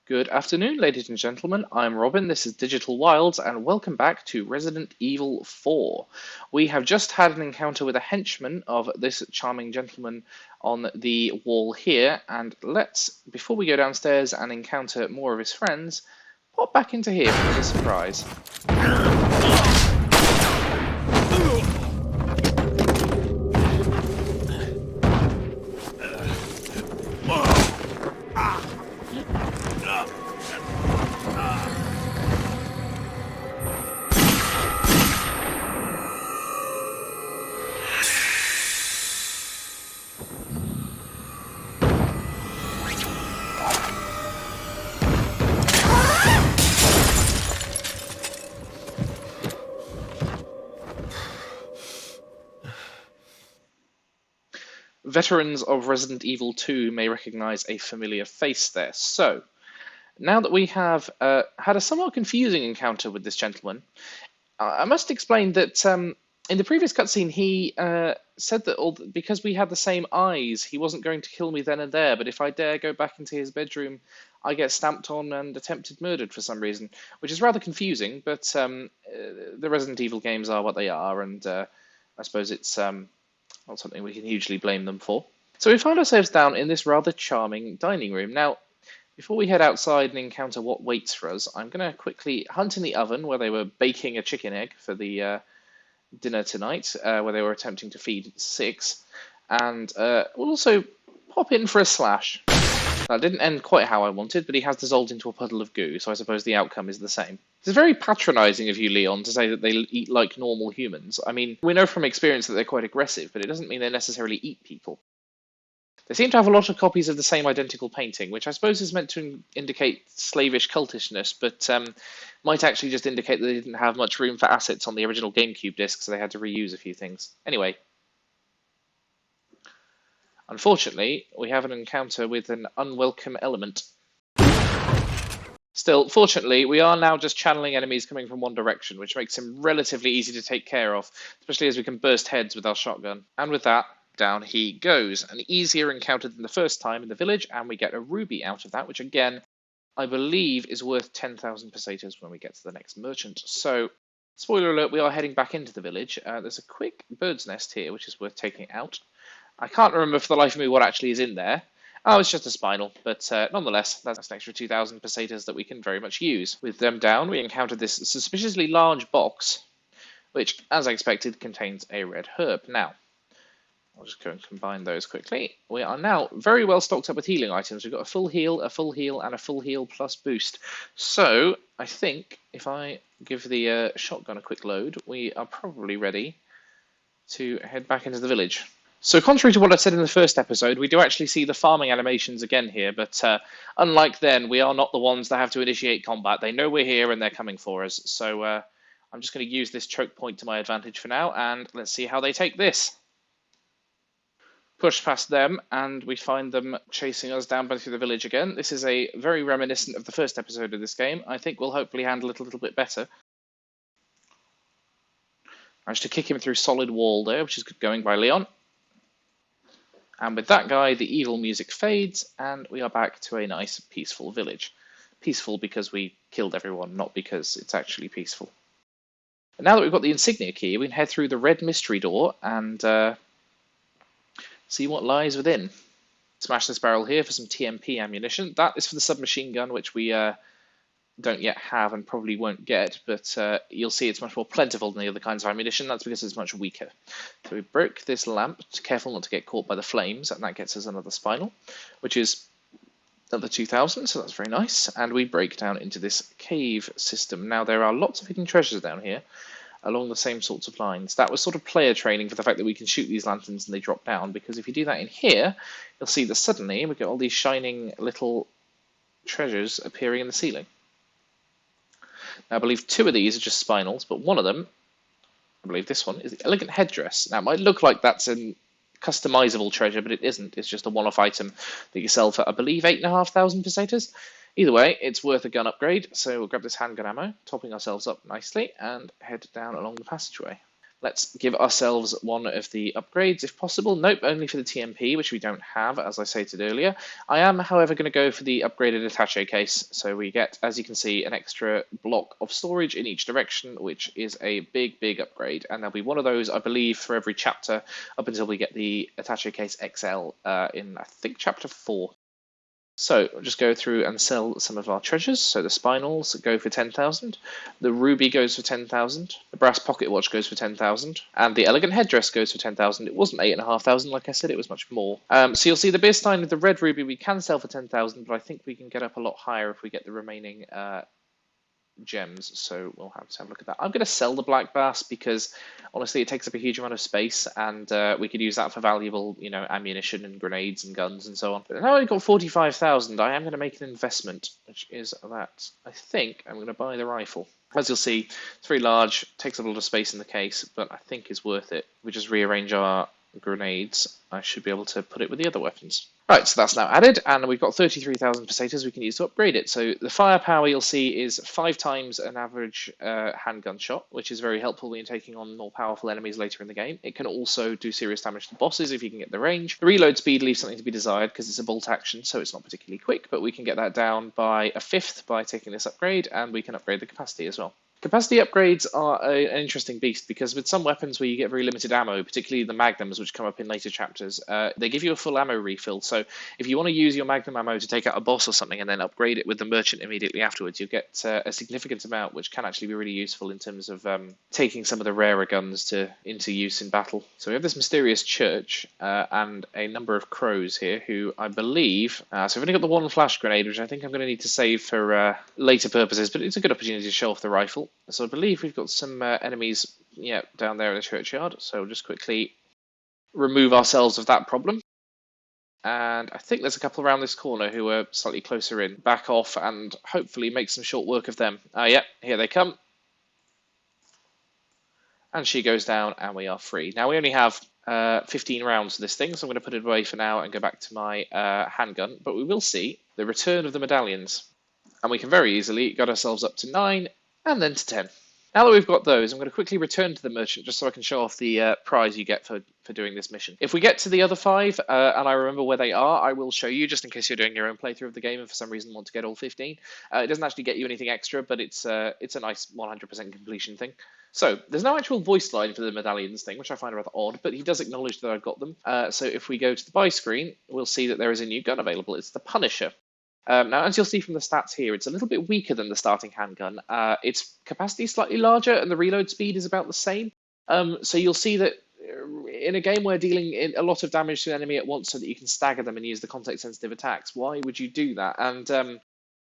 Good afternoon, ladies and gentlemen. I'm Robin. This is Digital Wilds, and welcome back to Resident Evil 4. We have just had an encounter with a henchman of this charming gentleman on the wall here, and before we go downstairs and encounter more of his friends, pop back into here for the surprise. Veterans of Resident Evil 2 may recognize a familiar face there. So, now that we have had a somewhat confusing encounter with this gentleman, I must explain that in the previous cutscene he said that because we had the same eyes, he wasn't going to kill me then and there, but if I dare go back into his bedroom, I get stamped on and attempted murdered for some reason, which is rather confusing, but the Resident Evil games are what they are, and I suppose it's not something we can hugely blame them for. So we find ourselves down in this rather charming dining room. Now, before we head outside and encounter what waits for us, I'm going to quickly hunt in the oven where they were baking a chicken egg for the dinner tonight, where they were attempting to feed 6, and we'll also pop in for a slash. That didn't end quite how I wanted, but he has dissolved into a puddle of goo, so I suppose the outcome is the same. It's very patronising of you, Leon, to say that they eat like normal humans. I mean, we know from experience that they're quite aggressive, but it doesn't mean they necessarily eat people. They seem to have a lot of copies of the same identical painting, which I suppose is meant to indicate slavish cultishness, but might actually just indicate that they didn't have much room for assets on the original GameCube disc, so they had to reuse a few things. Anyway, unfortunately, we have an encounter with an unwelcome element. Still, fortunately, we are now just channeling enemies coming from one direction, which makes him relatively easy to take care of, especially as we can burst heads with our shotgun. And with that, down he goes. An easier encounter than the first time in the village, and we get a ruby out of that, which again, I believe is worth 10,000 pesetas when we get to the next merchant. So, spoiler alert, we are heading back into the village. There's a quick bird's nest here, which is worth taking out. I can't remember for the life of me what actually is in there. Oh, it's just a spinal, but nonetheless, that's an extra 2,000 pesetas that we can very much use. With them down, we encounter this suspiciously large box, which, as I expected, contains a red herb. Now, I'll just go and combine those quickly. We are now very well stocked up with healing items. We've got a full heal, and a full heal plus boost. So, I think if I give the shotgun a quick load, we are probably ready to head back into the village. So contrary to what I said in the first episode, we do actually see the farming animations again here, but unlike then, we are not the ones that have to initiate combat. They know we're here and they're coming for us. So I'm just going to use this choke point to my advantage for now, and let's see how they take this. Push past them, and we find them chasing us down through the village again. This is a very reminiscent of the first episode of this game. I think we'll hopefully handle it a little bit better. Managed to kick him through solid wall there, which is good going by Leon. And with that guy, the evil music fades, and we are back to a nice, peaceful village. Peaceful because we killed everyone, not because it's actually peaceful. And now that we've got the insignia key, we can head through the red mystery door and see what lies within. Smash this barrel here for some TMP ammunition. That is for the submachine gun, which we don't yet have and probably won't get, but you'll see it's much more plentiful than the other kinds of ammunition. That's because it's much weaker. So we broke this lamp, careful not to get caught by the flames, and that gets us another spinal, which is another 2,000, so that's very nice. And we break down into this cave system. Now there are lots of hidden treasures down here along the same sorts of lines. That was sort of player training for the fact that we can shoot these lanterns and they drop down, because if you do that in here, you'll see that suddenly we get all these shining little treasures appearing in the ceiling. Now, I believe 2 of these are just spinals, but one of them, I believe this one, is the elegant headdress. Now, it might look like that's a customizable treasure, but it isn't. It's just a one-off item that you sell for, I believe, 8,500 pesetas. Either way, it's worth a gun upgrade, so we'll grab this handgun ammo, topping ourselves up nicely, and head down along the passageway. Let's give ourselves one of the upgrades if possible. Nope, only for the TMP, which we don't have, as I stated earlier. I am, however, going to go for the upgraded attaché case. So we get, as you can see, an extra block of storage in each direction, which is a big, big upgrade. And there'll be one of those, I believe, for every chapter up until we get the attaché case XL in, I think, chapter 4. So we'll just go through and sell some of our treasures. So the spinels go for 10,000, the ruby goes for 10,000, the brass pocket watch goes for 10,000, and the elegant headdress goes for 10,000. It wasn't 8,500, like I said, it was much more. So you'll see the beer stein with the red ruby we can sell for 10,000, but I think we can get up a lot higher if we get the remaining gems, so we'll have to have a look at that. I'm going to sell the black bass because honestly it takes up a huge amount of space, and we could use that for valuable, ammunition and grenades and guns and so on. But now I've got 45,000, I am going to make an investment, which is that I think I'm going to buy the rifle. As you'll see, it's very large, takes up a lot of space in the case, but I think is worth it. We just rearrange our grenades, I should be able to put it with the other weapons. Right, so that's now added, and we've got 33,000 pesetas we can use to upgrade it. So the firepower you'll see is 5 times an average handgun shot, which is very helpful when you're taking on more powerful enemies later in the game. It can also do serious damage to bosses if you can get the range. The reload speed leaves something to be desired because it's a bolt action, so it's not particularly quick, but we can get that down by a fifth by taking this upgrade, and we can upgrade the capacity as well. Capacity upgrades are an interesting beast because with some weapons where you get very limited ammo, particularly the magnums which come up in later chapters, they give you a full ammo refill. So if you want to use your magnum ammo to take out a boss or something and then upgrade it with the merchant immediately afterwards, you get a significant amount, which can actually be really useful in terms of taking some of the rarer guns into use in battle. So we have this mysterious church and a number of crows here who I believe, so we've only got the one flash grenade, which I think I'm going to need to save for later purposes, but it's a good opportunity to show off the rifle. So I believe we've got some enemies, down there in the churchyard. So we'll just quickly remove ourselves of that problem. And I think there's a couple around this corner who are slightly closer in. Back off and hopefully make some short work of them. Yeah, here they come. And she goes down and we are free. Now we only have 15 rounds of this thing, so I'm going to put it away for now and go back to my handgun. But we will see the return of the medallions. And we can very easily get ourselves up to 9 and then to 10. Now that we've got those, I'm going to quickly return to the merchant just so I can show off the prize you get for doing this mission. If we get to the other 5 and I remember where they are, I will show you just in case you're doing your own playthrough of the game and for some reason want to get all 15. It doesn't actually get you anything extra, but it's a nice 100% completion thing. So there's no actual voice line for the medallions thing, which I find rather odd, but he does acknowledge that I've got them. So if we go to the buy screen, we'll see that there is a new gun available. It's the Punisher. Now, as you'll see from the stats here, it's a little bit weaker than the starting handgun. Its capacity is slightly larger, and the reload speed is about the same. So you'll see that in a game where dealing a lot of damage to an enemy at once so that you can stagger them and use the context-sensitive attacks, why would you do that? And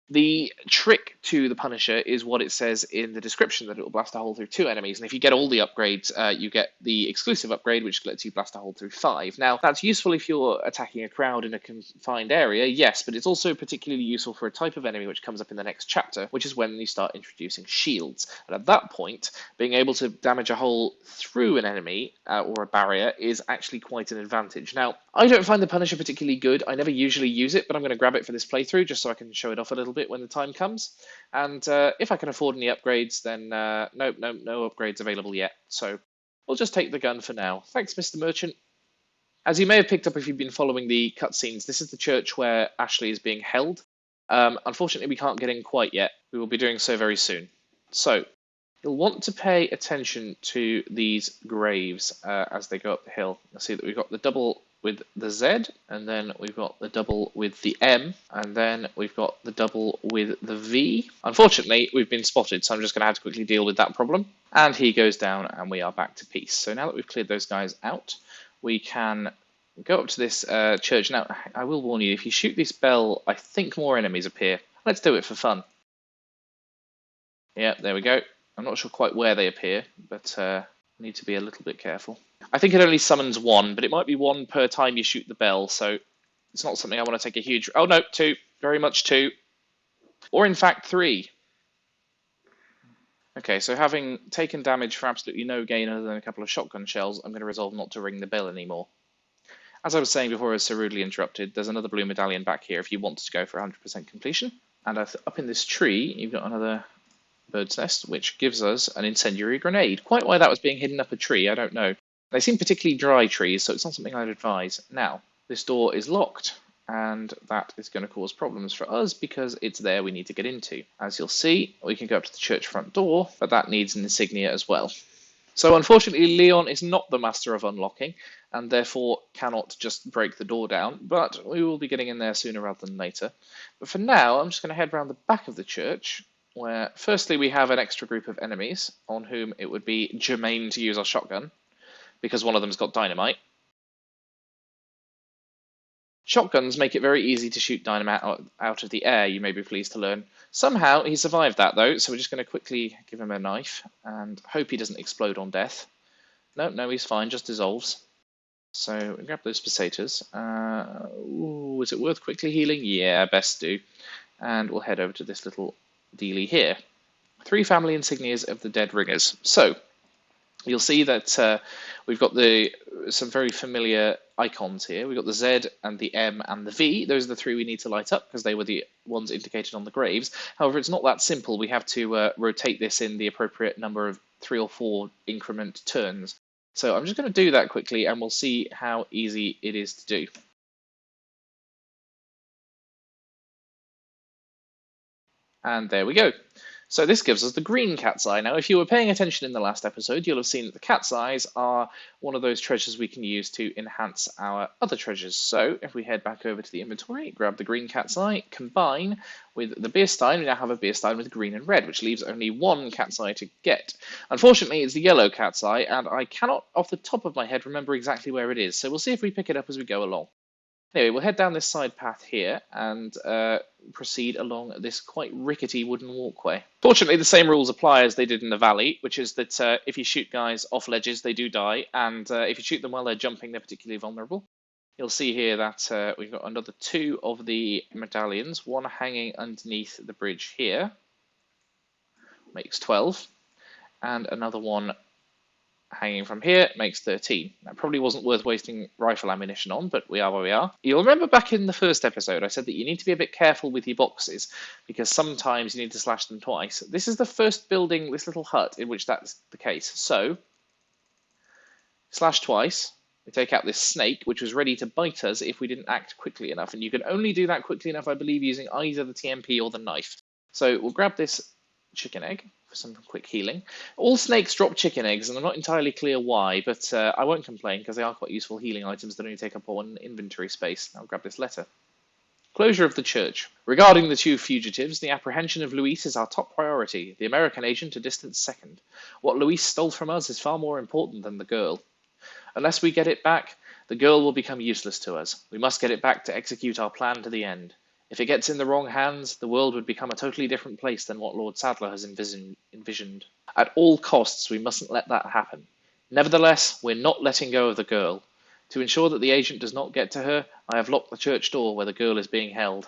the trick to the Punisher is what it says in the description, that it will blast a hole through 2 enemies. And if you get all the upgrades, you get the exclusive upgrade, which lets you blast a hole through 5. Now, that's useful if you're attacking a crowd in a confined area, yes, but it's also particularly useful for a type of enemy which comes up in the next chapter, which is when you start introducing shields. And at that point, being able to damage a hole through an enemy or a barrier is actually quite an advantage. Now, I don't find the Punisher particularly good. I never usually use it, but I'm going to grab it for this playthrough just so I can show it off a little bit when the time comes. And if I can afford any upgrades, then no upgrades available yet. So we'll just take the gun for now. Thanks, Mr. Merchant. As you may have picked up if you've been following the cutscenes, this is the church where Ashley is being held. Unfortunately, we can't get in quite yet. We will be doing so very soon. So you'll want to pay attention to these graves as they go up the hill. You'll see that we've got the double with the Z, and then we've got the double with the M, and then we've got the double with the V. Unfortunately, we've been spotted, so I'm just going to have to quickly deal with that problem. And he goes down, and we are back to peace. So now that we've cleared those guys out, we can go up to this church. Now, I will warn you, if you shoot this bell, I think more enemies appear. Let's do it for fun. Yeah, there we go. I'm not sure quite where they appear, but need to be a little bit careful. I think it only summons 1, but it might be 1 per time you shoot the bell, so it's not something I want to take a huge... Oh no, 2. Very much 2. Or in fact 3. Okay, so having taken damage for absolutely no gain other than a couple of shotgun shells, I'm going to resolve not to ring the bell anymore. As I was saying before I was so rudely interrupted, there's another blue medallion back here if you want to go for 100% completion. And up in this tree, you've got another bird's nest, which gives us an incendiary grenade. Quite why that was being hidden up a tree, I don't know. They seem particularly dry trees, so it's not something I'd advise. Now, this door is locked, and that is going to cause problems for us because it's there we need to get into. As you'll see, we can go up to the church front door, but that needs an insignia as well. So unfortunately, Leon is not the master of unlocking, and therefore cannot just break the door down, but we will be getting in there sooner rather than later. But for now, I'm just going to head around the back of the church, where firstly we have an extra group of enemies, on whom it would be germane to use our shotgun, because one of them's got dynamite. Shotguns make it very easy to shoot dynamite out of the air, you may be pleased to learn. Somehow he survived that though, so we're just going to quickly give him a knife and hope he doesn't explode on death. No, he's fine, just dissolves. So we grab those pesetas. Is it worth quickly healing? Yeah, best do. And we'll head over to this little dealie here. 3 family insignias of the dead ringers. So you'll see that we've got some very familiar icons here. We've got the Z and the M and the V. Those are the 3 we need to light up because they were the ones indicated on the graves. However, it's not that simple. We have to rotate this in the appropriate number of 3 or 4 increment turns. So I'm just going to do that quickly and we'll see how easy it is to do. And there we go. So this gives us the green cat's eye. Now, if you were paying attention in the last episode, you'll have seen that the cat's eyes are one of those treasures we can use to enhance our other treasures. So if we head back over to the inventory, grab the green cat's eye, combine with the beer stein, we now have a beer stein with green and red, which leaves only 1 cat's eye to get. Unfortunately, it's the yellow cat's eye, and I cannot, off the top of my head, remember exactly where it is. So we'll see if we pick it up as we go along. Anyway, we'll head down this side path here and proceed along this quite rickety wooden walkway. Fortunately, the same rules apply as they did in the valley, which is that if you shoot guys off ledges, they do die, and if you shoot them while they're jumping, they're particularly vulnerable. You'll see here that we've got another 2 of the medallions, one hanging underneath the bridge here, makes 12, and another one hanging from here makes 13. That probably wasn't worth wasting rifle ammunition on, but we are where we are. You'll remember back in the first episode I said that you need to be a bit careful with your boxes because sometimes you need to slash them twice. This is the first building, this little hut, in which that's the case. So, slash twice. We take out this snake, which was ready to bite us if we didn't act quickly enough, and you can only do that quickly enough, I believe, using either the TMP or the knife. So we'll grab this chicken egg for some quick healing. All snakes drop chicken eggs, and I'm not entirely clear why, but I won't complain because they are quite useful healing items that only take up 1 inventory space. I'll grab this letter. Closure of the church. Regarding the 2 fugitives, the apprehension of Luis is our top priority, the American agent a distant second. What Luis stole from us is far more important than the girl. Unless we get it back, the girl will become useless to us. We must get it back to execute our plan to the end. If it gets in the wrong hands, the world would become a totally different place than what Lord Sadler has envisioned. At all costs, we mustn't let that happen. Nevertheless, we're not letting go of the girl. To ensure that the agent does not get to her, I have locked the church door where the girl is being held.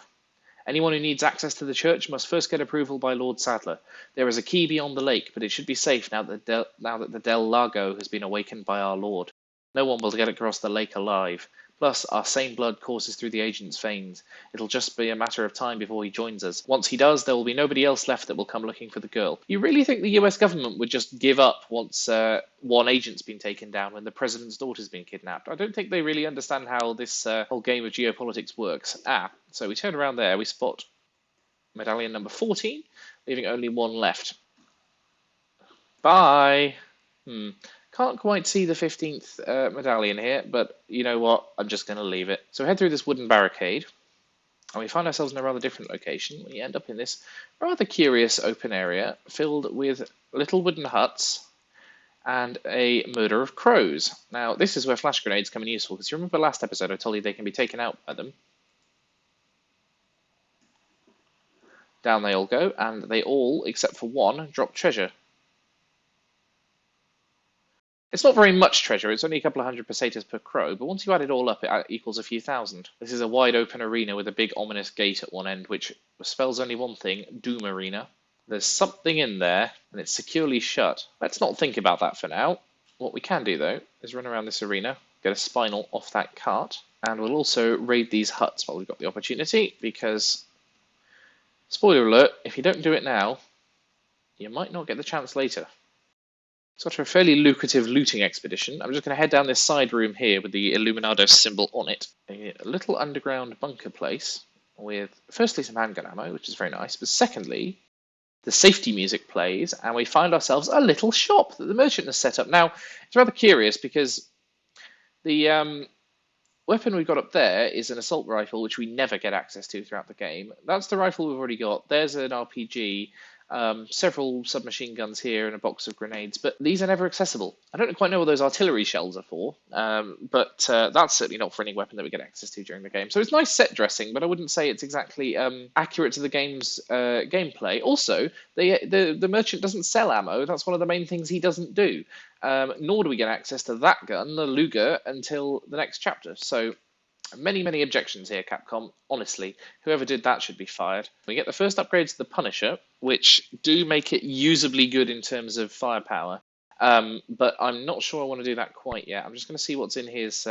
Anyone who needs access to the church must first get approval by Lord Sadler. There is a key beyond the lake, but it should be safe now that the Del Lago has been awakened by our Lord. No one will get across the lake alive. Plus, our same blood courses through the agent's veins. It'll just be a matter of time before he joins us. Once he does, there will be nobody else left that will come looking for the girl. You really think the US government would just give up once one agent's been taken down when the president's daughter's been kidnapped? I don't think they really understand how this whole game of geopolitics works. So we turn around there, we spot medallion number 14, leaving only 1 left. Bye! Can't quite see the 15th medallion here, but you know what? I'm just going to leave it. So we head through this wooden barricade, and we find ourselves in a rather different location. We end up in this rather curious open area filled with little wooden huts and a murder of crows. Now, this is where flash grenades come in useful, because you remember last episode I told you they can be taken out by them. Down they all go, and they all, except for 1, drop treasure. It's not very much treasure, it's only a couple of 100 pesetas per crow, but once you add it all up, it equals a few thousand. This is a wide open arena with a big ominous gate at one end, which spells only one thing, Doom Arena. There's something in there, and it's securely shut. Let's not think about that for now. What we can do, though, is run around this arena, get a spinal off that cart, and we'll also raid these huts while we've got the opportunity, because, spoiler alert, if you don't do it now, you might not get the chance later. So after a fairly lucrative looting expedition, I'm just going to head down this side room here with the Illuminado symbol on it. A little underground bunker place with, firstly, some handgun ammo, which is very nice, but secondly, the safety music plays, and we find ourselves a little shop that the merchant has set up. Now, it's rather curious because the weapon we've got up there is an assault rifle, which we never get access to throughout the game. That's the rifle we've already got. There's an RPG, several submachine guns here, and a box of grenades, but these are never accessible. I don't quite know what those artillery shells are for, but that's certainly not for any weapon that we get access to during the game. So it's nice set dressing, but I wouldn't say it's exactly accurate to the game's gameplay. Also, the merchant doesn't sell ammo. That's one of the main things he doesn't do. Nor do we get access to that gun, the Luger, until the next chapter. So many objections here, Capcom. Honestly, whoever did that should be fired. We get the first upgrades to the Punisher, which do make it usably good in terms of firepower. But I'm not sure I want to do that quite yet. I'm just going to see what's in his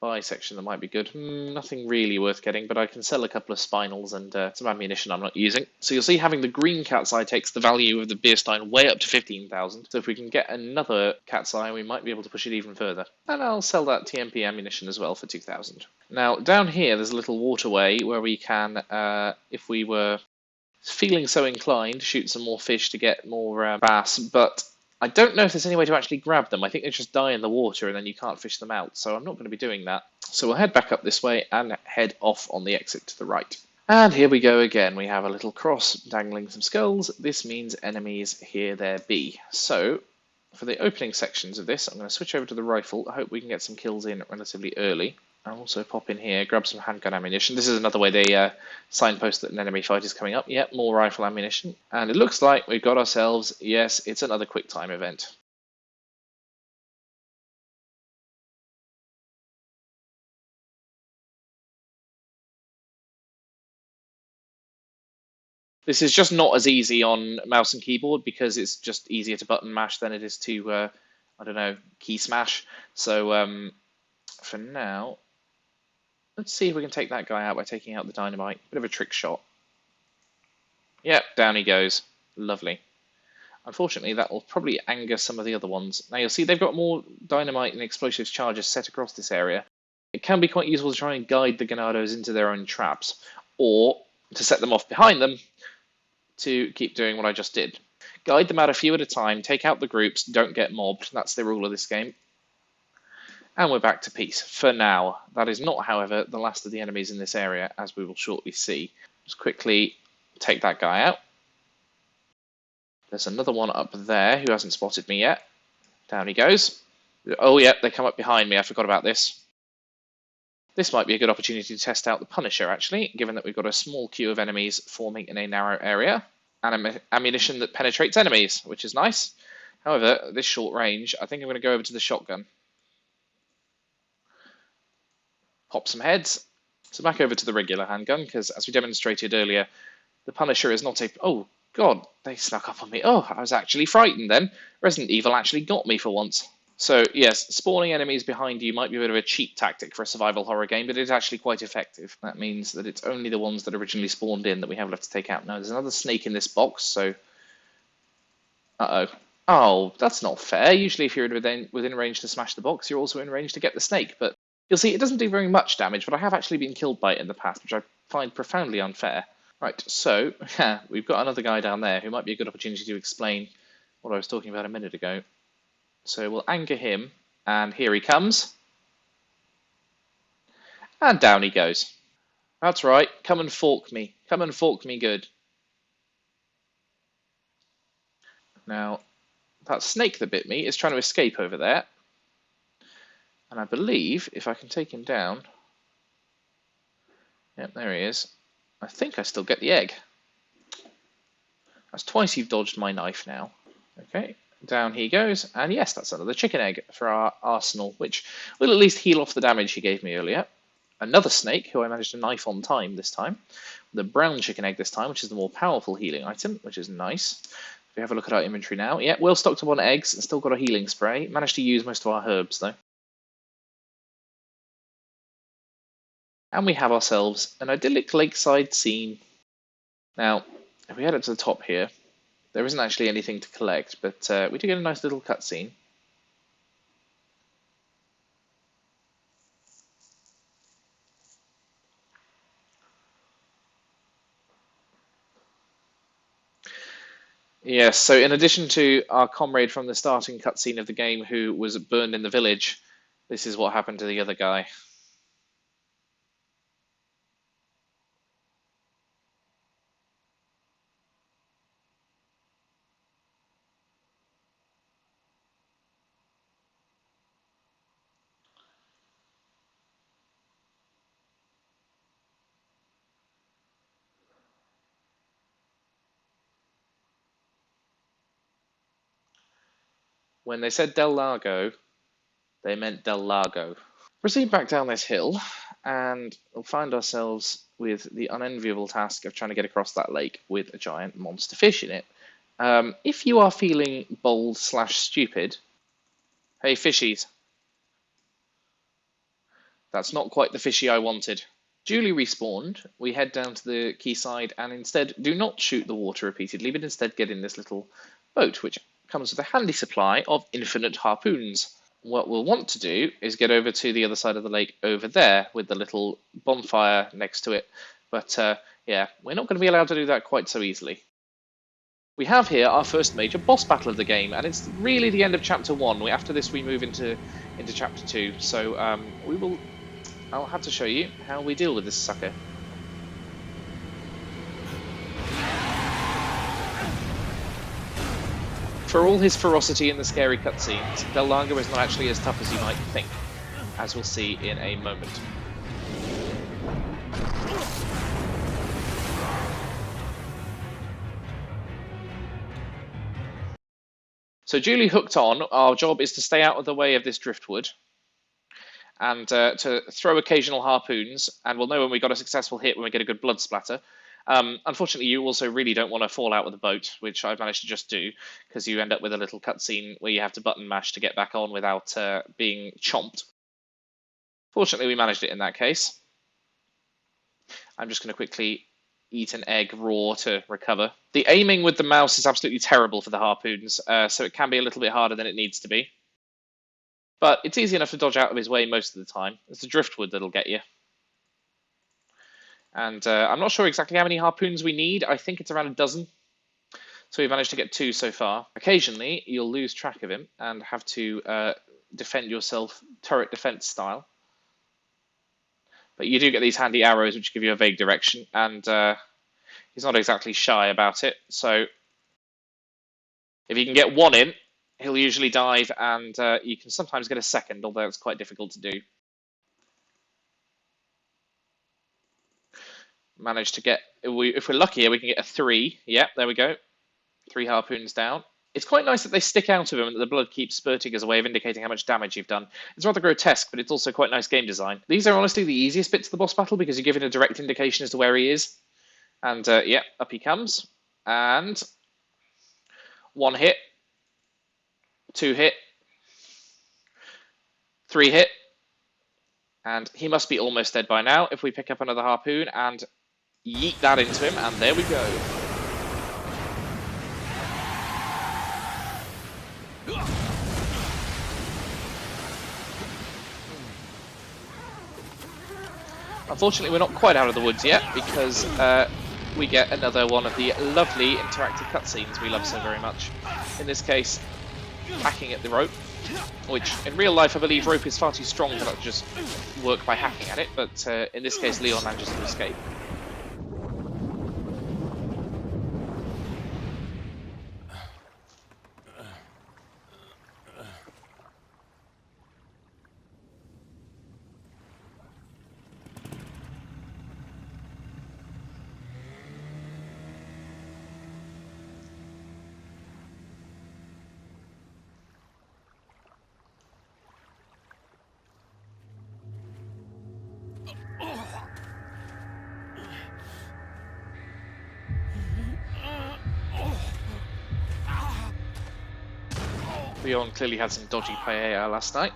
buy section that might be good. Nothing really worth getting, but I can sell a couple of spinals and some ammunition I'm not using. So you'll see having the green cat's eye takes the value of the Beerstein way up to 15,000. So if we can get another cat's eye, we might be able to push it even further. And I'll sell that TMP ammunition as well for 2,000. Now, down here, there's a little waterway where we can, if we were feeling so inclined, shoot some more fish to get more bass, but I don't know if there's any way to actually grab them. I think they just die in the water and then you can't fish them out, so I'm not going to be doing that. So we'll head back up this way and head off on the exit to the right. And here we go again. We have a little cross dangling some skulls. This means enemies here there be. So for the opening sections of this, I'm going to switch over to the rifle. I hope we can get some kills in relatively early. I'll also pop in here, grab some handgun ammunition. This is another way they signpost that an enemy fight is coming up. Yep, more rifle ammunition. And it looks like we've got ourselves, yes, it's another quick time event. This is just not as easy on mouse and keyboard because it's just easier to button mash than it is to, I don't know, key smash. So for now, let's see if we can take that guy out by taking out the dynamite. Bit of a trick shot. Yep, down he goes. Lovely. Unfortunately, that will probably anger some of the other ones. Now you'll see they've got more dynamite and explosives charges set across this area. It can be quite useful to try and guide the Ganados into their own traps, or to set them off behind them to keep doing what I just did. Guide them out a few at a time, take out the groups, don't get mobbed. That's the rule of this game. And we're back to peace, for now. That is not, however, the last of the enemies in this area, as we will shortly see. Just quickly take that guy out. There's another one up there who hasn't spotted me yet. Down he goes. Oh, yeah, they come up behind me. I forgot about this. This might be a good opportunity to test out the Punisher, actually, given that we've got a small queue of enemies forming in a narrow area, and ammunition that penetrates enemies, which is nice. However, at this short range, I think I'm going to go over to the shotgun. Pop some heads. So back over to the regular handgun, because as we demonstrated earlier, the Punisher is not a... Oh, God, they snuck up on me. Oh, I was actually frightened then. Resident Evil actually got me for once. So, yes, spawning enemies behind you might be a bit of a cheap tactic for a survival horror game, but it's actually quite effective. That means that it's only the ones that originally spawned in that we have left to take out. Now, there's another snake in this box, so... Uh-oh. Oh, that's not fair. Usually if you're within range to smash the box, you're also in range to get the snake, but you'll see it doesn't do very much damage, but I have actually been killed by it in the past, which I find profoundly unfair. Right, so, we've got another guy down there who might be a good opportunity to explain what I was talking about a minute ago. So we'll anger him, and here he comes. And down he goes. That's right, come and fork me. Come and fork me good. Now, that snake that bit me is trying to escape over there. And I believe, if I can take him down... Yep, there he is. I think I still get the egg. That's twice you've dodged my knife now. Okay, down he goes. And yes, that's another chicken egg for our arsenal, which will at least heal off the damage he gave me earlier. Another snake, who I managed to knife on time this time. The brown chicken egg this time, which is the more powerful healing item, which is nice. If we have a look at our inventory now, yeah, well stocked up on eggs and still got a healing spray. Managed to use most of our herbs, though. And we have ourselves an idyllic lakeside scene. Now, if we head up to the top here, There isn't actually anything to collect, but we do get a nice little cutscene. Yes, so in addition to our comrade from the starting cutscene of the game who was burned in the village, this is what happened to the other guy. When they said Del Lago, they meant Del Lago. Proceed back down this hill, and we'll find ourselves with the unenviable task of trying to get across that lake with a giant monster fish in it. If you are feeling bold / stupid, hey fishies, that's not quite the fishy I wanted. Duly respawned, we head down to the quayside and instead do not shoot the water repeatedly, but instead get in this little boat, which comes with a handy supply of infinite harpoons. What we'll want to do is get over to the other side of the lake over there with the little bonfire next to it. But yeah, we're not going to be allowed to do that quite so easily. We have here our first major boss battle of the game, and it's really the end of Chapter 1. After this, we move into Chapter 2. So I'll have to show you how we deal with this sucker. For all his ferocity in the scary cutscenes, Del Lago is not actually as tough as you might think, as we'll see in a moment. So duly hooked on, our job is to stay out of the way of this driftwood, and to throw occasional harpoons, and we'll know when we got a successful hit when we get a good blood splatter. Unfortunately, you also really don't want to fall out with the boat, which I've managed to just do, because you end up with a little cutscene where you have to button mash to get back on without being chomped. Fortunately, we managed it in that case. I'm just going to quickly eat an egg raw to recover. The aiming with the mouse is absolutely terrible for the harpoons, so it can be a little bit harder than it needs to be. But it's easy enough to dodge out of his way most of the time. It's the driftwood that'll get you. And I'm not sure exactly how many harpoons we need. I think it's around a dozen. So we've managed to get 2 so far. Occasionally, you'll lose track of him and have to defend yourself turret defense style. But you do get these handy arrows which give you a vague direction, and he's not exactly shy about it. So if you can get 1 in, he'll usually dive, and you can sometimes get a second, although it's quite difficult to do. Managed to get, if we're lucky here, we can get a 3. Yep, there we go. 3 harpoons down. It's quite nice that they stick out of him and that the blood keeps spurting as a way of indicating how much damage you've done. It's rather grotesque, but it's also quite nice game design. These are honestly the easiest bits of the boss battle because you're given a direct indication as to where he is. And yeah, up he comes. And 1 hit. 2 hit. 3 hit. And he must be almost dead by now if we pick up another harpoon and yeet that into him, and there we go. Unfortunately, we're not quite out of the woods yet because we get another one of the lovely interactive cutscenes we love so very much. In this case, hacking at the rope, which in real life I believe rope is far too strong to not just work by hacking at it, but in this case Leon manages to escape. Leon clearly had some dodgy paella last night.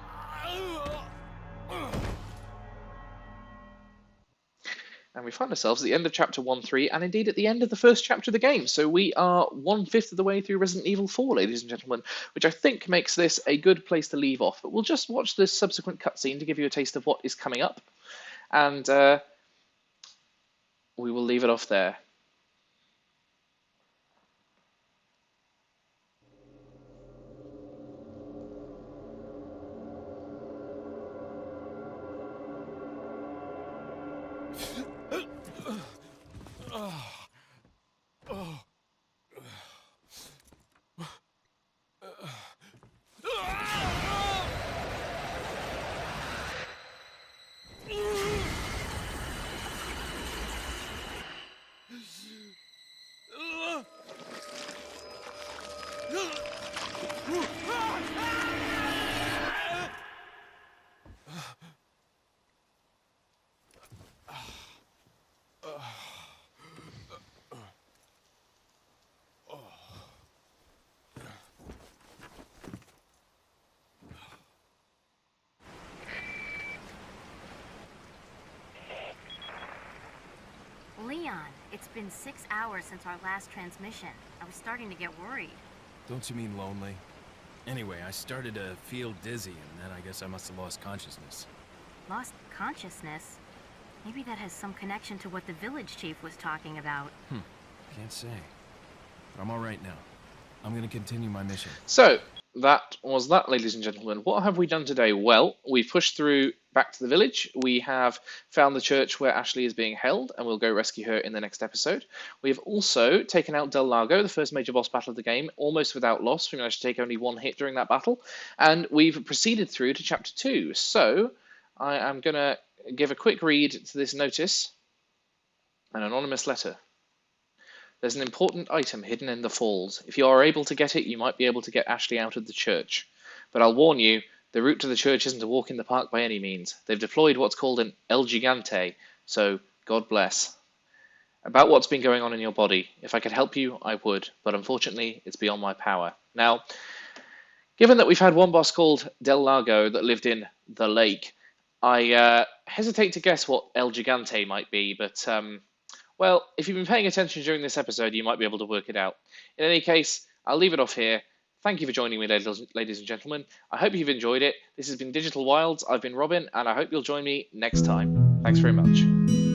And we find ourselves at the end of chapter 1.3, and indeed at the end of the first chapter of the game. So we are 1/5 of the way through Resident Evil 4, ladies and gentlemen, which I think makes this a good place to leave off. But we'll just watch the subsequent cutscene to give you a taste of what is coming up. And we will leave it off there. Leon, it's been 6 hours since our last transmission. I was starting to get worried. Don't you mean lonely? Anyway, I started to feel dizzy, and then I guess I must have lost consciousness. Lost consciousness? Maybe that has some connection to what the village chief was talking about. Can't say. But I'm all right now. I'm gonna continue my mission. So, that was that, ladies and gentlemen. What have we done today? Well, we've pushed through back to the village. We have found the church where Ashley is being held, and we'll go rescue her in the next episode. We have also taken out Del Lago, the first major boss battle of the game, almost without loss. We managed to take only one hit during that battle. And we've proceeded through to Chapter 2. So, I am going to give a quick read to this notice. An anonymous letter. There's an important item hidden in the falls. If you are able to get it, you might be able to get Ashley out of the church. But I'll warn you, the route to the church isn't a walk in the park by any means. They've deployed what's called an El Gigante, so God bless. About what's been going on in your body. If I could help you, I would, but unfortunately, it's beyond my power. Now, given that we've had one boss called Del Lago that lived in the lake, I hesitate to guess what El Gigante might be, but well, if you've been paying attention during this episode, you might be able to work it out. In any case, I'll leave it off here. Thank you for joining me, ladies and gentlemen. I hope you've enjoyed it. This has been Digital Wilds. I've been Robin, and I hope you'll join me next time. Thanks very much.